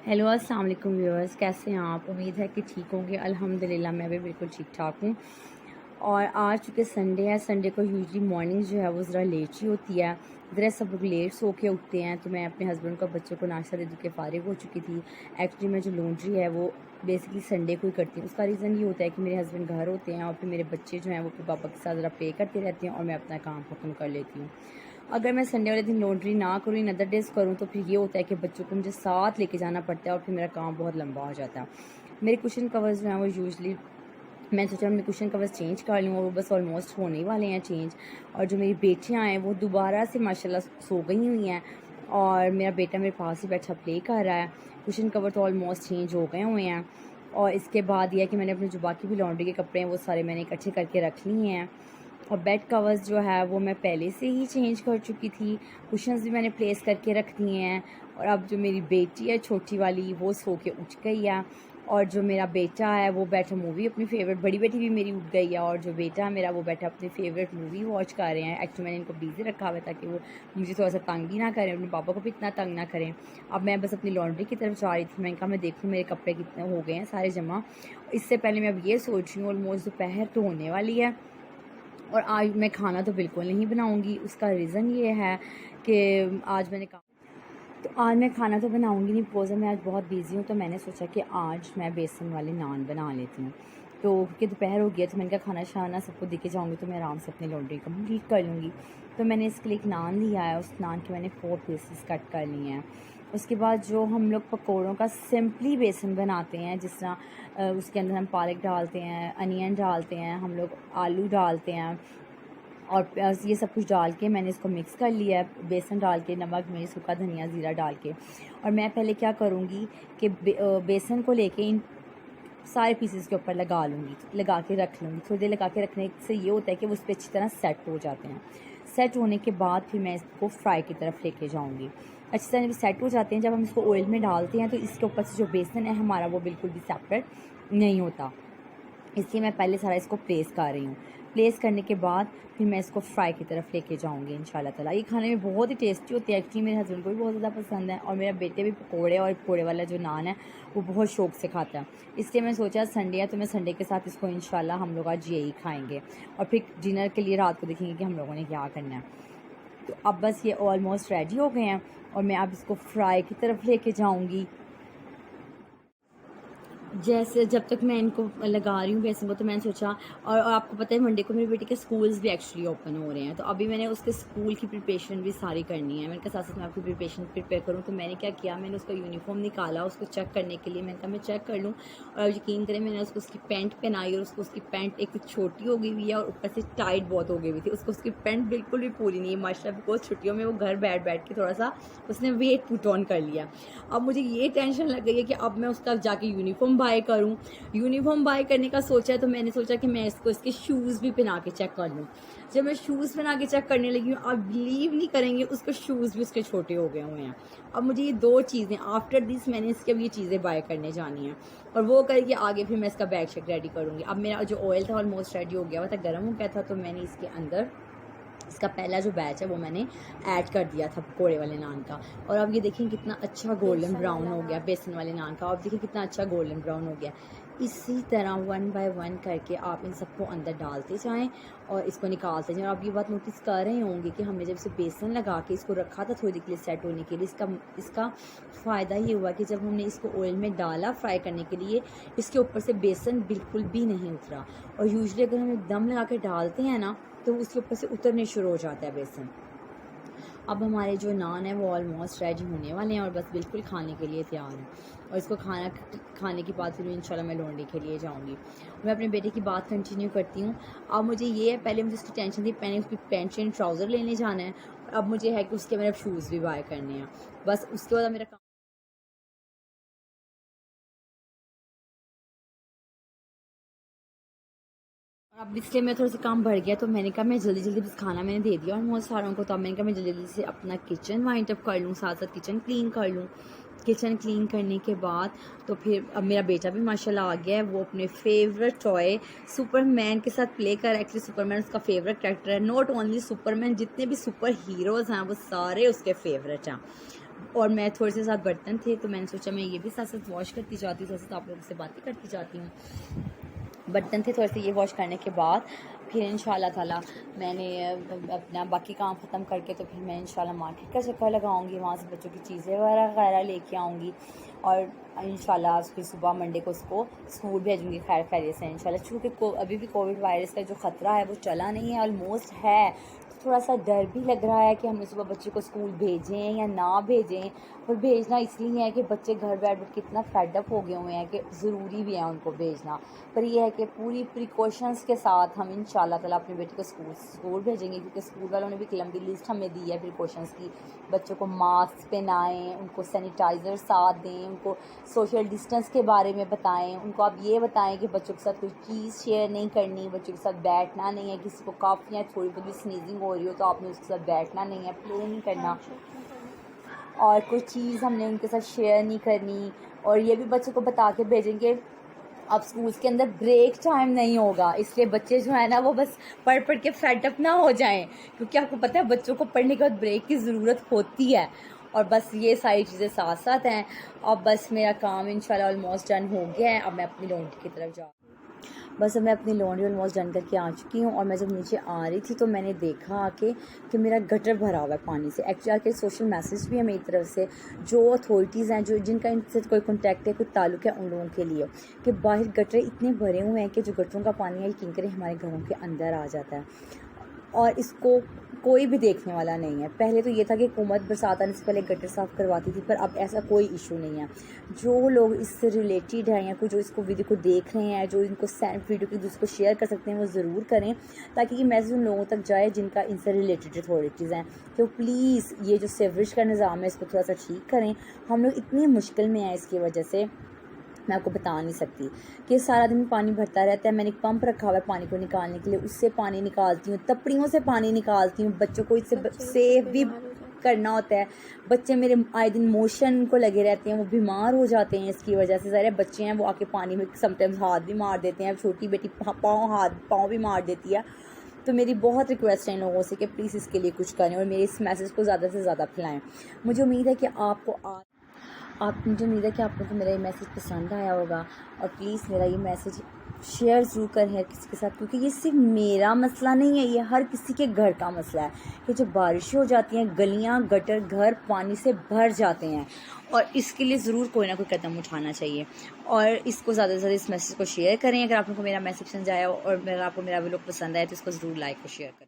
Hello अस्सलाम वालेकुम viewers, कैसे हैं आप? उम्मीद है कि ठीक होंगे। अल्हम्दुलिल्लाह मैं भी बिल्कुल ठीक ठाक हूँ। और आज चूँकि संडे है, संडे को यूजुअली मॉर्निंग जो है वो ज़रा लेट ही होती है। ज़रा सब लोग लेट सो के उठते हैं, तो मैं अपने हस्बैंड को बच्चों को नाश्ता दे के फ़ारिग हो चुकी थी। एक्चुअली मैं जो लॉन्ड्री है वो बेसिकली संडे को ही करती हूँ। उसका रीज़न ये होता है कि मेरे हस्बैंड घर होते हैं और फिर मेरे बच्चे जो हैं वो अपने पापा के साथ ज़रा प्ले करते रहते हैं और मैं अपना काम ख़त्म कर लेती हूँ। अगर मैं संडे वाले दिन लॉन्ड्री ना करूँ, इन अदर डेज़ करूँ, तो फिर ये होता है कि बच्चों को मुझे साथ लेके जाना पड़ता है और फिर मेरा काम बहुत लंबा हो जाता है। मेरे कुशन कवर्स जो हैं वो यूजुअली मैंने सोचा मैं कुशन कवर्स चेंज कर लूँ और वो बस ऑलमोस्ट होने वाले हैं चेंज। और जो मेरी बेटियाँ हैं वो दोबारा से माशाल्लाह सो गई हुई हैं और मेरा बेटा मेरे पास ही बैठा प्ले कर रहा है। कुशन कवर तो ऑलमोस्ट चेंज हो गए हुए हैं। और इसके बाद यह है कि मैंने अपने जो बाकी भी लॉन्ड्री के कपड़े हैं वो सारे मैंने इकट्ठे करके रख लिए हैं। और बेड कवर्स जो है वो मैं पहले से ही चेंज कर चुकी थी। कुशन्स भी मैंने प्लेस करके रख दिए हैं। और अब जो मेरी बेटी है छोटी वाली वो सो के उठ गई है और जो मेरा बेटा है वो बैठा मूवी अपनी फेवरेट, बड़ी बेटी भी मेरी उठ गई है और जो बेटा है मेरा वो बैठा अपनी फेवरेट मूवी वॉच कर रहे हैं। एक्चुअली मैंने इनको बिज़ी रखा हुआ है ताकि वो मुझे थोड़ा सा तंग ही ना करें, अपने पापा को भी इतना तंग ना करें। अब मैं बस अपनी लॉन्ड्री की तरफ जा रही थी। मैंने कहा मैं देखूँ मेरे कपड़े कितने हो गए हैं सारे जमा। इससे पहले मैं अब ये सोच रही हूँ ऑलमोस्ट दोपहर तो होने वाली है और आज मैं खाना तो बिल्कुल नहीं बनाऊंगी। उसका रीज़न ये है कि आज मैंने कहा तो आज मैं खाना तो बनाऊंगी नहीं बिकॉज मैं आज बहुत बिज़ी हूँ। तो मैंने सोचा कि आज मैं बेसन वाले नान बना लेती हूँ। तो क्योंकि दोपहर हो गया तो मैंने कहा खाना शाना सबको देके जाऊँगी तो मैं आराम से अपनी लॉन्ड्री कंप्लीट कर लूँगी। तो मैंने इसके लिए एक नान लिया है, उस नान के मैंने 4 पीसेस कट कर लिए हैं। उसके बाद जो हम लोग पकौड़ों का सिंपली बेसन बनाते हैं, जिस तरह उसके अंदर हम पालक डालते हैं, अनियन डालते हैं, हम लोग आलू डालते हैं और ये सब कुछ डाल के मैंने इसको मिक्स कर लिया है, बेसन डाल के, नमक मिर्च सूखा धनिया ज़ीरा डाल के। और मैं पहले क्या करूँगी कि बेसन को लेके इन सारे पीसेस के ऊपर लगा लूँगी, लगा के रख लूँगी। थोड़ी देर लगा के रखने से ये होता है कि वो उस पर अच्छी तरह सेट हो जाते हैं। सेट होने के बाद फिर मैं इसको फ्राई की तरफ लेके जाऊँगी। अच्छी तरह सेट हो जाते हैं, जब हम इसको ऑयल में डालते हैं तो इसके ऊपर से जो बेसन है हमारा वो बिल्कुल भी सेपरेट नहीं होता। इसलिए मैं पहले सारा इसको प्लेस कर रही हूँ। प्लेस करने के बाद फिर मैं इसको फ्राई की तरफ लेके जाऊँगी इंशाल्लाह ताला। ये खाने में बहुत ही टेस्टी होती है। एक्चुअली मेरे हस्बैंड को भी बहुत ज़्यादा पसंद है और मेरा बेटे भी पकौड़े और पकौड़े वाला जो नान है वो बहुत शौक से खाता है। इसलिए मैं सोचा संडे है तो मैं संडे के साथ इसको इंशाल्लाह हम लोग आज यही खाएँगे और फिर डिनर के लिए रात को देखेंगे कि हम लोगों ने क्या करना है। तो अब बस ये ऑलमोस्ट रेडी हो गए हैं और मैं अब इसको फ्राई की तरफ लेके जाऊँगी। जैसे जब तक मैं इनको लगा रही हूँ बेसन को तो मैंने सोचा और आपको पता है मंडे को मेरे बेटे के स्कूल्स भी एक्चुअली ओपन हो रहे हैं। तो अभी मैंने उसके स्कूल की प्रिपरेशन भी सारी करनी है। मैंने कहा साथ साथ मैं आपकी प्रिपरेशन प्रिपेयर करूँ। तो मैंने क्या किया, मैंने उसका यूनिफॉर्म निकाला उसको चेक करने के लिए। मैंने कहा मैं चेक कर लूँ और यकीन करें मैंने उसको उसकी पैंट पहनाई और उसको उसकी पैंट एक तो छोटी हो गई हुई है और ऊपर से टाइट बहुत हो गई हुई थी। उसको उसकी पैंट बिल्कुल भी पूरी नहीं है माशाल्लाह, बिकॉज छुट्टियों में वो घर बैठ बैठ के थोड़ा सा उसने वेट पुट ऑन कर लिया। अब मुझे ये टेंशन लग गई है कि अब मैं उसका जाके यूनिफॉर्म बाय करूँ। यूनिफॉर्म बाय करने का सोचा तो मैंने सोचा कि मैं इसको इसके शूज़ भी पहना के चेक कर लूँ। जब मैं शूज़ पहना के चेक करने लगी हूँ, आप बिलीव नहीं करेंगे उसके शूज़ भी उसके छोटे हो गए हुए हैं। अब मुझे ये 2 चीज़ें आफ्टर दिस मैंने इसके अब ये चीज़ें बाय करने जानी है और वो करके आगे फिर मैं इसका बैग शेक रेडी करूँगी। अब मेरा जो ऑयल था ऑलमोस्ट रेडी हो गया हुआ था, गर्म हो गया था, तो मैंने इसके अंदर इसका पहला जो बैच है वो मैंने ऐड कर दिया था पकौड़े वाले नान का। और अब ये देखिए कितना अच्छा गोल्डन ब्राउन हो गया बेसन वाले नान का। अब देखिए कितना अच्छा गोल्डन ब्राउन हो गया। इसी तरह 1 बाय 1 करके आप इन सबको अंदर डालते जाएं और इसको निकालते जाएं। और आप ये बात नोटिस कर रहे होंगे कि हमने जब इसे बेसन लगा के इसको रखा था थोड़ी देर के लिए सेट होने के लिए, इसका फ़ायदा ये हुआ कि जब हमने इसको ऑयल में डाला फ्राई करने के लिए, इसके ऊपर से बेसन बिल्कुल भी नहीं उतरा। और यूजुअली अगर हम एकदम लगा के डालते हैं ना तो उसके ऊपर से उतरने शुरू हो जाता है बेसन। अब हमारे जो नान है वो ऑलमोस्ट रेडी होने वाले हैं और बस बिल्कुल खाने के लिए तैयार हैं। और इसको खाने के बाद फिर इंशाल्लाह मैं लौंडे के लिए जाऊंगी। मैं अपने बेटे की बात कंटिन्यू करती हूँ। अब मुझे ये है, पहले मुझे उसकी टेंशन थी, पहले उसकी पैंट शर्ट ट्राउज़र लेने जाना है। अब मुझे है कि उसके मेरे शूज़ भी बाय करने हैं। बस उसके बाद मेरा अब इसलिए मैं थोड़ा सा काम बढ़ गया तो मैंने कहा मैं जल्दी जल्दी बस खाना मैंने दे दिया और बहुत सारों को। तो अब मैंने कहा मैं जल्दी जल्दी से अपना किचन वाइंड अप कर लूँ, साथ साथ किचन क्लीन कर लूँ। किचन क्लीन करने के बाद तो फिर अब मेरा बेटा भी माशाल्लाह आ गया है। वो अपने फेवरेट टॉय सुपरमैन के साथ प्ले कर रहा है। एक्चुअली सुपरमैन उसका फेवरेट कैरेक्टर है। नॉट ओनली सुपरमैन, जितने भी सुपर हीरोज़ हैं वो सारे उसके फेवरेट हैं। और मैं थोड़े से साथ बर्तन थे तो मैंने सोचा मैं ये भी साथ साथ वॉश करती जाती हूँ, साथ साथ आप लोगों से बातें करती जाती हूँ। बर्तन थे थोड़े से, ये वॉश करने के बाद फिर इंशाल्लाह ताला मैंने अपना बाकी काम ख़त्म करके तो फिर मैं इंशाल्लाह मार्केट का चक्कर लगाऊंगी, वहाँ से बच्चों की चीज़ें वगैरह लेके आऊँगी और इंशाल्लाह फिर सुबह मंडे को उसको स्कूल भेजूँगी खैर खैरियत से इंशाल्लाह। चूँकि अभी भी कोविड वायरस का जो ख़तरा है वो चला नहीं है, ऑलमोस्ट है, तो थोड़ा सा डर भी लग रहा है कि हमें सुबह बच्चे को स्कूल भेजें या ना भेजें। और भेजना इसलिए है कि बच्चे घर बैठ बैठ के इतना फेडअप हो गए हुए हैं कि ज़रूरी भी है उनको भेजना, पर यह है कि पूरी प्रिकॉशंस के साथ हम इंशाल्लाह ताला अपनी बेटी को स्कूल भेजेंगे, क्योंकि स्कूल वालों ने भी एक लंबी लिस्ट हमें दी है प्रिकॉशंस की। बच्चों को मास्क पहनाएं, उनको सैनिटाइज़र साथ दें, उनको सोशल डिस्टेंस के बारे में बताएं, उनको आप ये बताएं कि बच्चों के साथ कोई चीज़ शेयर नहीं करनी, बच्चों के साथ बैठना नहीं है, किसी को कफ या थोड़ी बहुत भी स्नीजिंग हो रही हो तो आपने उसके साथ बैठना नहीं है, प्ले नहीं करना, और कोई चीज़ हमने उनके साथ शेयर नहीं करनी। और ये भी बच्चों को बता के भेजेंगे अब स्कूल्स के अंदर ब्रेक टाइम नहीं होगा, इसलिए बच्चे जो है ना वो बस पढ़ पढ़ के फेडअप ना हो जाएं, क्योंकि आपको पता है बच्चों को पढ़ने के बाद ब्रेक की ज़रूरत होती है। और बस ये सारी चीज़ें साथ साथ हैं। अब बस मेरा काम इंशाल्लाह ऑलमोस्ट डन हो गया है, अब मैं अपनी लॉन्ड्री की तरफ जा, बस अब मैं अपनी लॉन्ड्री ऑलमोस्ट डन करके आ चुकी हूँ। और मैं जब नीचे आ रही थी तो मैंने देखा आके कि मेरा गटर भरा हुआ है पानी से। एक्चुअली आके सोशल मैसेज भी है मेरी तरफ से, जो अथॉरिटीज़ हैं, जो जिनका इनसे कोई कॉन्टैक्ट है, कोई ताल्लुक़ है उन लोगों के लिए, कि बाहर गटर इतने भरे हुए हैं कि जो गटरों का पानी है यकीन करें हमारे घरों के अंदर आ जाता है और इसको कोई भी देखने वाला नहीं है। पहले तो ये था कि हुकूमत बरसात आने से पहले गटर साफ़ करवाती थी, पर अब ऐसा कोई इशू नहीं है। जो लोग इससे रिलेटेड हैं या कोई जो इसको वीडियो को देख रहे हैं, जो इनको वीडियो की दूसरे को शेयर कर सकते हैं, वो ज़रूर करें, ताकि ये मैसेज उन लोगों तक जाए जिनका इनसे रिलेटेड अथॉरिटीज़ हैं। तो प्लीज़ ये जो सीवरेज का निज़ाम है इसको थोड़ा सा ठीक करें। हम लोग इतनी मुश्किल में हैं इसकी वजह से, मैं आपको बता नहीं सकती कि सारा दिन पानी भरता रहता है। मैंने एक पंप रखा हुआ है पानी को निकालने के लिए, उससे पानी निकालती हूँ, तपड़ियों से पानी निकालती हूँ। बच्चों को इससे सेफ भी करना होता है। बच्चे मेरे आए दिन मोशन को लगे रहते हैं, वो बीमार हो जाते हैं इसकी वजह से। सारे बच्चे हैं वो आके पानी में समटाइम्स हाथ भी मार देते हैं, छोटी बेटी पाँव भी मार देती है। तो मेरी बहुत रिक्वेस्ट है इन लोगों से कि प्लीज़ इसके लिए कुछ करें और मेरे इस मैसेज को ज़्यादा से ज़्यादा फैलाएँ। मुझे उम्मीद है कि मुझे उम्मीद है कि आप लोगों को मेरा ये मैसेज पसंद आया होगा, और प्लीज़ मेरा ये मैसेज शेयर ज़रूर करें हर किसी के साथ, क्योंकि ये सिर्फ मेरा मसला नहीं है, ये हर किसी के घर का मसला है कि जब बारिशें हो जाती हैं गलियां गटर घर पानी से भर जाते हैं, और इसके लिए ज़रूर कोई ना कोई कदम उठाना चाहिए। और इसको ज़्यादा से ज़्यादा इस मैसेज को शेयर करें। अगर आप लोगों को मेरा मैसेज पसंद आया और अगर आपको मेरा व्लॉग पसंद आया तो इसको ज़रूर लाइक और शेयर करें।